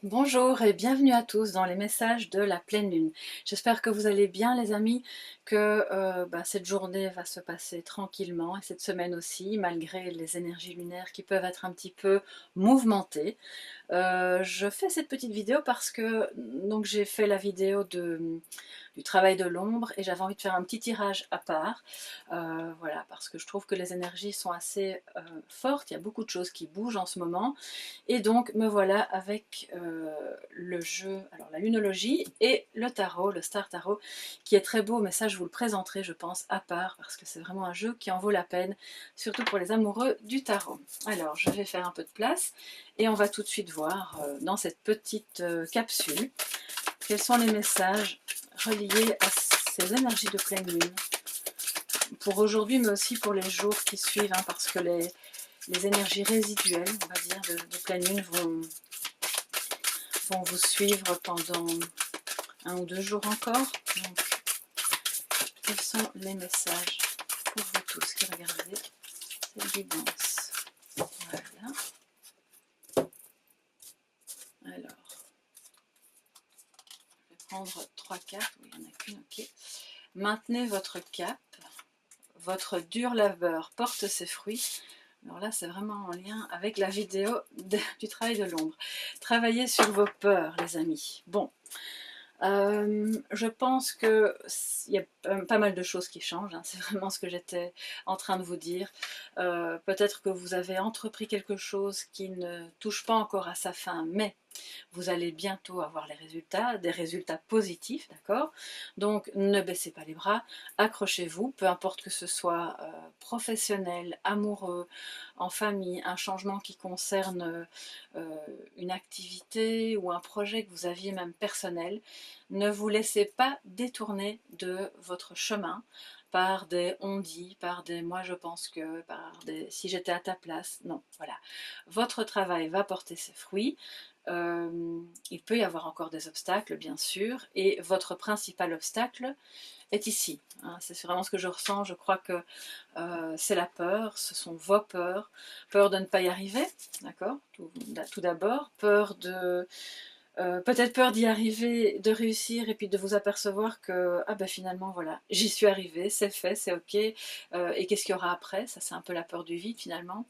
Bonjour et bienvenue à tous dans les messages de la pleine lune. J'espère que vous allez bien les amis, que cette journée va se passer tranquillement et cette semaine aussi, malgré les énergies lunaires qui peuvent être un petit peu mouvementées. Je fais cette petite vidéo parce que donc j'ai fait la vidéo du travail de l'ombre et j'avais envie de faire un petit tirage à part. Voilà, parce que je trouve que les énergies sont assez fortes, il y a beaucoup de choses qui bougent en ce moment. Et donc me voilà avec le jeu, alors la lunologie et le tarot, le Star Tarot, qui est très beau, mais ça je vous le présenterai je pense à part, parce que c'est vraiment un jeu qui en vaut la peine, surtout pour les amoureux du tarot. Alors je vais faire un peu de place et on va tout de suite voir dans cette petite capsule quels sont les messages reliés à ces énergies de pleine lune pour aujourd'hui, mais aussi pour les jours qui suivent, hein, parce que les énergies résiduelles, on va dire, de pleine lune vont vous suivre pendant 1 ou 2 jours encore. Donc, quels sont les messages pour vous tous qui regardez cette guidance? Voilà. Alors, je vais prendre 3 cartes. Oui, il n'y en a qu'une, ok. Maintenez votre cap. Votre dur labeur porte ses fruits. Alors là, c'est vraiment en lien avec la vidéo du travail de l'ombre. Travaillez sur vos peurs, les amis. Bon, je pense qu'il y a pas mal de choses qui changent, hein. C'est vraiment ce que j'étais en train de vous dire. Peut-être que vous avez entrepris quelque chose qui ne touche pas encore à sa fin, mais vous allez bientôt avoir les résultats, des résultats positifs, d'accord? Donc ne baissez pas les bras, accrochez-vous, peu importe que ce soit professionnel, amoureux, en famille, un changement qui concerne une activité ou un projet que vous aviez même personnel. Ne vous laissez pas détourner de votre chemin par des on-dit, par des moi je pense que, par des si j'étais à ta place. Non, voilà. Votre travail va porter ses fruits. Il peut y avoir encore des obstacles, bien sûr, et votre principal obstacle est ici, hein. C'est vraiment ce que je ressens. Je crois que c'est la peur, ce sont vos peurs. Peur de ne pas y arriver, d'accord, tout d'abord. Peur de peut-être peur d'y arriver, de réussir et puis de vous apercevoir que ah ben finalement voilà, j'y suis arrivée, c'est fait, c'est ok, et qu'est-ce qu'il y aura après? Ça c'est un peu la peur du vide finalement.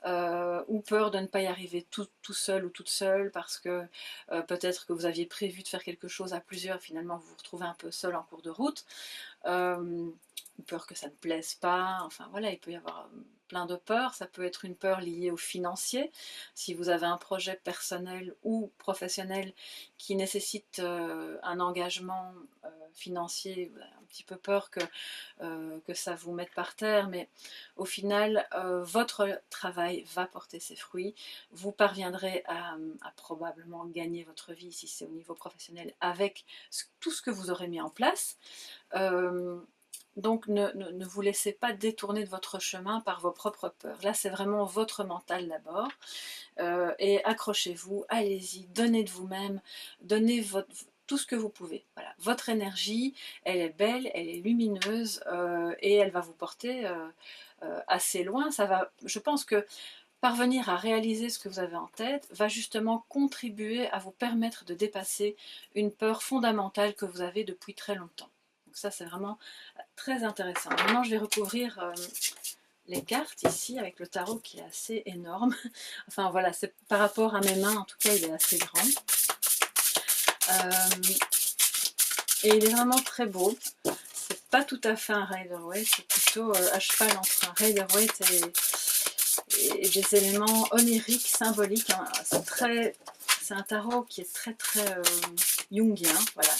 Ou peur de ne pas y arriver tout seul ou toute seule parce que peut-être que vous aviez prévu de faire quelque chose à plusieurs, finalement vous vous retrouvez un peu seul en cours de route. Peur que ça ne plaise pas, enfin voilà, il peut y avoir plein de peurs. Ça peut être une peur liée au financier, si vous avez un projet personnel ou professionnel qui nécessite un engagement financier, vous avez un petit peu peur que ça vous mette par terre, mais au final, votre travail va porter ses fruits. Vous parviendrez à probablement gagner votre vie, si c'est au niveau professionnel, avec tout ce que vous aurez mis en place. Donc ne vous laissez pas détourner de votre chemin par vos propres peurs. Là, c'est vraiment votre mental d'abord. Et accrochez-vous, allez-y, donnez de vous-même, donnez tout ce que vous pouvez. Voilà. Votre énergie, elle est belle, elle est lumineuse et elle va vous porter assez loin. Ça va, je pense que parvenir à réaliser ce que vous avez en tête va justement contribuer à vous permettre de dépasser une peur fondamentale que vous avez depuis très longtemps. Donc ça, c'est vraiment très intéressant. Maintenant, je vais recouvrir les cartes ici avec le tarot qui est assez énorme. Enfin voilà, c'est par rapport à mes mains, en tout cas, il est assez grand. Et il est vraiment très beau. C'est pas tout à fait un Rider-Waite, c'est plutôt à cheval entre un Rider-Waite et des éléments oniriques, symboliques, hein. C'est un tarot qui est très très jungien, voilà.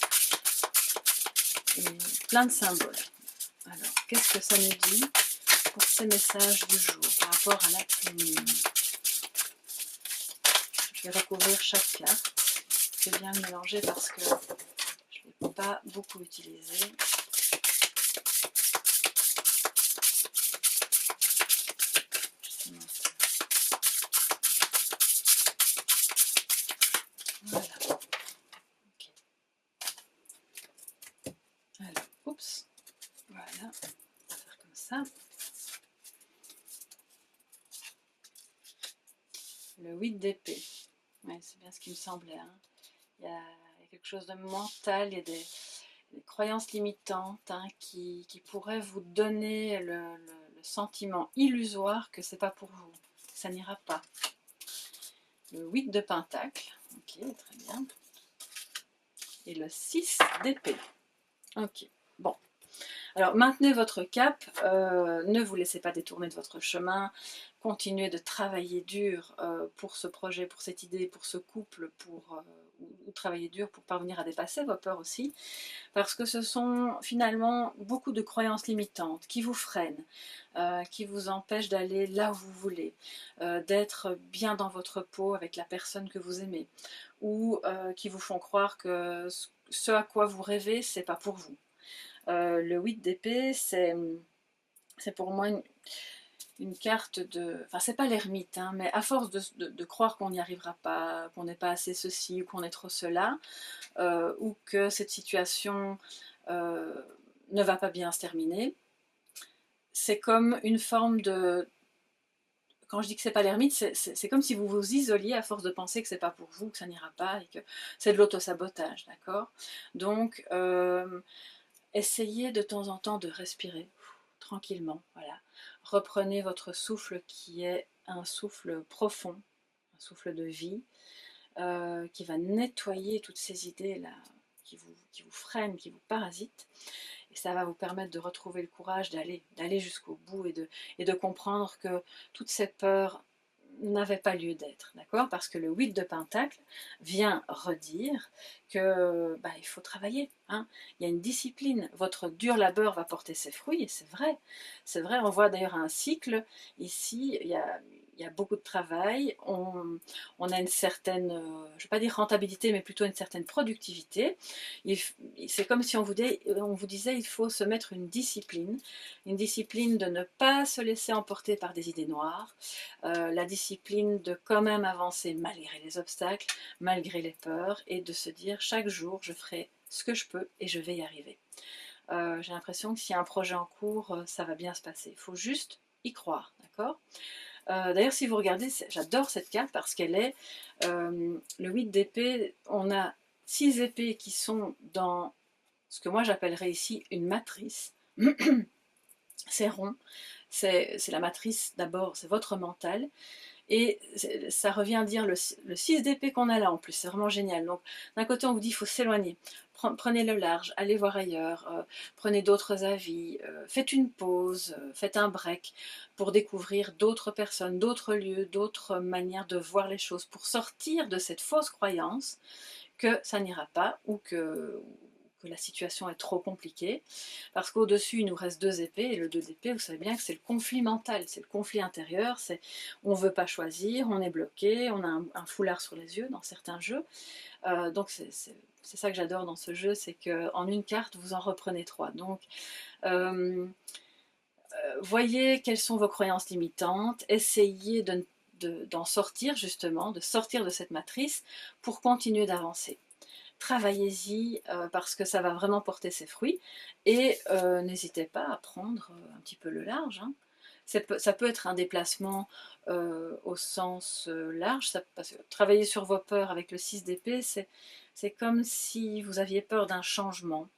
Et plein de symboles. Alors, qu'est-ce que ça nous dit pour ces messages du jour par rapport à la pleine lune? Je vais recouvrir chaque carte. Je vais bien le mélanger parce que je ne l'ai pas beaucoup utilisé. Voilà. Okay. Alors, oups. Voilà. On va faire comme ça. Le 8 d'épée. Ouais, c'est bien ce qui me semblait. Hein. Il y a quelque chose de mental, il y a des croyances limitantes hein, qui pourraient vous donner le sentiment illusoire que c'est pas pour vous, que ça n'ira pas. Le 8 de Pentacle, ok, très bien. Et le 6 d'épée. Ok, bon. Alors maintenez votre cap, ne vous laissez pas détourner de votre chemin, continuez de travailler dur pour ce projet, pour cette idée, pour ce couple, ou travailler dur pour parvenir à dépasser vos peurs aussi, parce que ce sont finalement beaucoup de croyances limitantes qui vous freinent, qui vous empêchent d'aller là où vous voulez, d'être bien dans votre peau avec la personne que vous aimez, ou qui vous font croire que ce à quoi vous rêvez, c'est pas pour vous. Le 8 d'épée, c'est pour moi une carte de... Enfin, c'est pas l'ermite, hein, mais à force de croire qu'on n'y arrivera pas, qu'on n'est pas assez ceci ou qu'on est trop cela, ou que cette situation ne va pas bien se terminer, c'est comme une forme de... Quand je dis que c'est pas l'ermite, c'est comme si vous vous isoliez à force de penser que c'est pas pour vous, que ça n'ira pas, et que c'est de l'autosabotage, d'accord? Donc, essayez de temps en temps de respirer tranquillement, voilà. Reprenez votre souffle qui est un souffle profond, un souffle de vie, qui va nettoyer toutes ces idées-là qui vous freinent, qui vous parasitent. Et ça va vous permettre de retrouver le courage d'aller jusqu'au bout et de comprendre que toutes ces peurs n'avait pas lieu d'être, d'accord? Parce que le 8 de Pentacle vient redire que il faut travailler, hein? Il y a une discipline, votre dur labeur va porter ses fruits, et c'est vrai, on voit d'ailleurs un cycle, ici, il y a beaucoup de travail, on a une certaine, je ne vais pas dire rentabilité, mais plutôt une certaine productivité. C'est comme si on vous disait il faut se mettre une discipline de ne pas se laisser emporter par des idées noires, la discipline de quand même avancer malgré les obstacles, malgré les peurs, et de se dire chaque jour je ferai ce que je peux et je vais y arriver. J'ai l'impression que s'il y a un projet en cours, ça va bien se passer. Il faut juste y croire, d'accord? D'ailleurs, si vous regardez, j'adore cette carte parce qu'elle est le 8 d'épée. On a 6 épées qui sont dans ce que moi j'appellerais ici une matrice. C'est rond, c'est la matrice d'abord, c'est votre mental. Et ça revient à dire le 6 d'épée qu'on a là en plus, c'est vraiment génial. Donc d'un côté on vous dit il faut s'éloigner, prenez le large, allez voir ailleurs, prenez d'autres avis, faites une pause, faites un break pour découvrir d'autres personnes, d'autres lieux, d'autres manières de voir les choses, pour sortir de cette fausse croyance que ça n'ira pas ou que la situation est trop compliquée, parce qu'au-dessus il nous reste 2 épées, et le 2 d'épée, vous savez bien que c'est le conflit mental, c'est le conflit intérieur, c'est on ne veut pas choisir, on est bloqué, on a un foulard sur les yeux dans certains jeux, donc c'est ça que j'adore dans ce jeu, c'est qu'en une carte vous en reprenez 3, donc voyez quelles sont vos croyances limitantes, essayez d'en sortir justement, de sortir de cette matrice pour continuer d'avancer. Travaillez-y parce que ça va vraiment porter ses fruits, et n'hésitez pas à prendre un petit peu le large, hein. Ça peut être un déplacement au sens large, parce que travailler sur vos peurs avec le 6 d'épée, c'est comme si vous aviez peur d'un changement.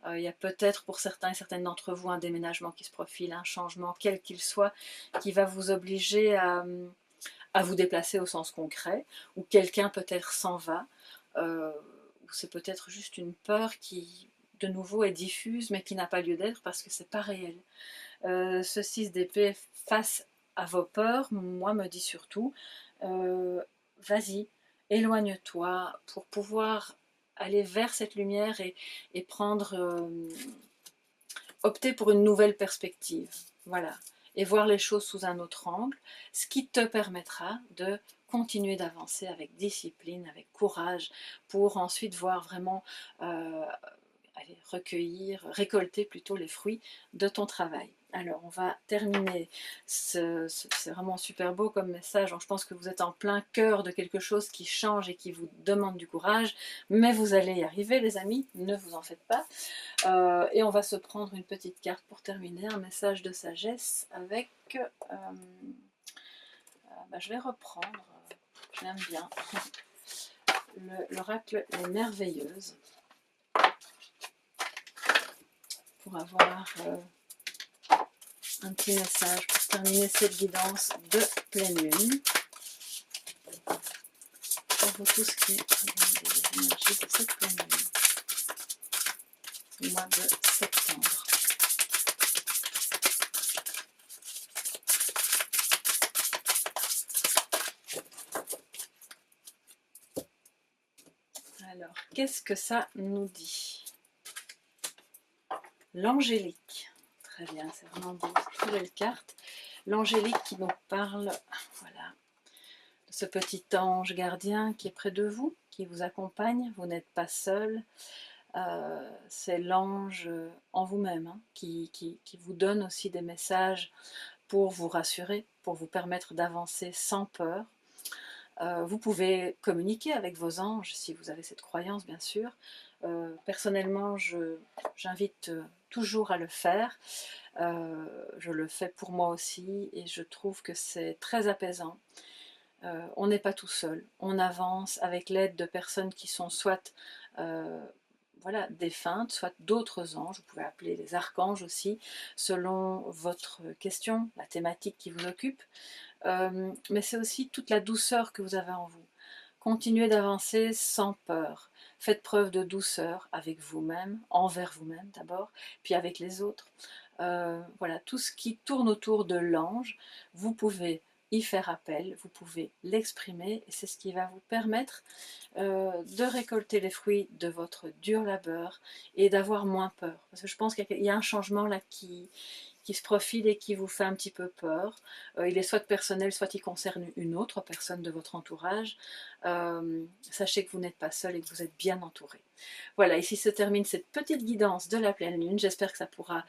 Il y a peut-être pour certains et certaines d'entre vous un déménagement qui se profile, un changement quel qu'il soit, qui va vous obliger à vous déplacer au sens concret, ou quelqu'un peut-être s'en va, ou c'est peut-être juste une peur qui, de nouveau, est diffuse, mais qui n'a pas lieu d'être parce que c'est pas réel. Ce 6 d'épée face à vos peurs, moi me dit surtout, vas-y, éloigne-toi pour pouvoir aller vers cette lumière et prendre, opter pour une nouvelle perspective. Voilà. Et voir les choses sous un autre angle, ce qui te permettra de continuer d'avancer avec discipline, avec courage, pour ensuite voir vraiment aller recueillir, récolter plutôt les fruits de ton travail. Alors, on va terminer. C'est vraiment super beau comme message. Je pense que vous êtes en plein cœur de quelque chose qui change et qui vous demande du courage, mais vous allez y arriver, les amis, ne vous en faites pas. Et on va se prendre une petite carte pour terminer, un message de sagesse avec... je vais reprendre j'aime bien. L'oracle est merveilleuse pour avoir un petit message pour terminer cette guidance de pleine lune. Pour vous tous qui regardez les énergies de cette pleine lune, le mois de septembre. Alors, qu'est-ce que ça nous dit? L'angélique. Très bien, c'est vraiment beau, c'est une très belle carte. L'angélique qui nous parle, voilà, de ce petit ange gardien qui est près de vous, qui vous accompagne. Vous n'êtes pas seul. C'est l'ange en vous-même, hein, qui vous donne aussi des messages pour vous rassurer, pour vous permettre d'avancer sans peur. Vous pouvez communiquer avec vos anges si vous avez cette croyance, bien sûr. Personnellement, j'invite toujours à le faire. Je le fais pour moi aussi et je trouve que c'est très apaisant. On n'est pas tout seul, on avance avec l'aide de personnes qui sont soit voilà, défuntes, soit d'autres anges, vous pouvez appeler les archanges aussi, selon votre question, la thématique qui vous occupe. Mais c'est aussi toute la douceur que vous avez en vous. Continuez d'avancer sans peur. Faites preuve de douceur avec vous-même, envers vous-même d'abord, puis avec les autres. Voilà, tout ce qui tourne autour de l'ange, vous pouvez y faire appel, vous pouvez l'exprimer, et c'est ce qui va vous permettre de récolter les fruits de votre dur labeur et d'avoir moins peur. Parce que je pense qu'il y a un changement là qui se profile et qui vous fait un petit peu peur. Il est soit personnel, soit il concerne une autre personne de votre entourage. Sachez que vous n'êtes pas seul et que vous êtes bien entouré. Voilà, ici se termine cette petite guidance de la pleine lune. J'espère que ça pourra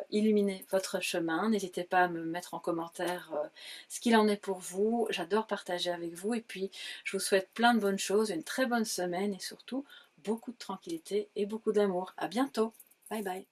illuminer votre chemin. N'hésitez pas à me mettre en commentaire ce qu'il en est pour vous. J'adore partager avec vous et puis je vous souhaite plein de bonnes choses, une très bonne semaine et surtout beaucoup de tranquillité et beaucoup d'amour. À bientôt. Bye bye.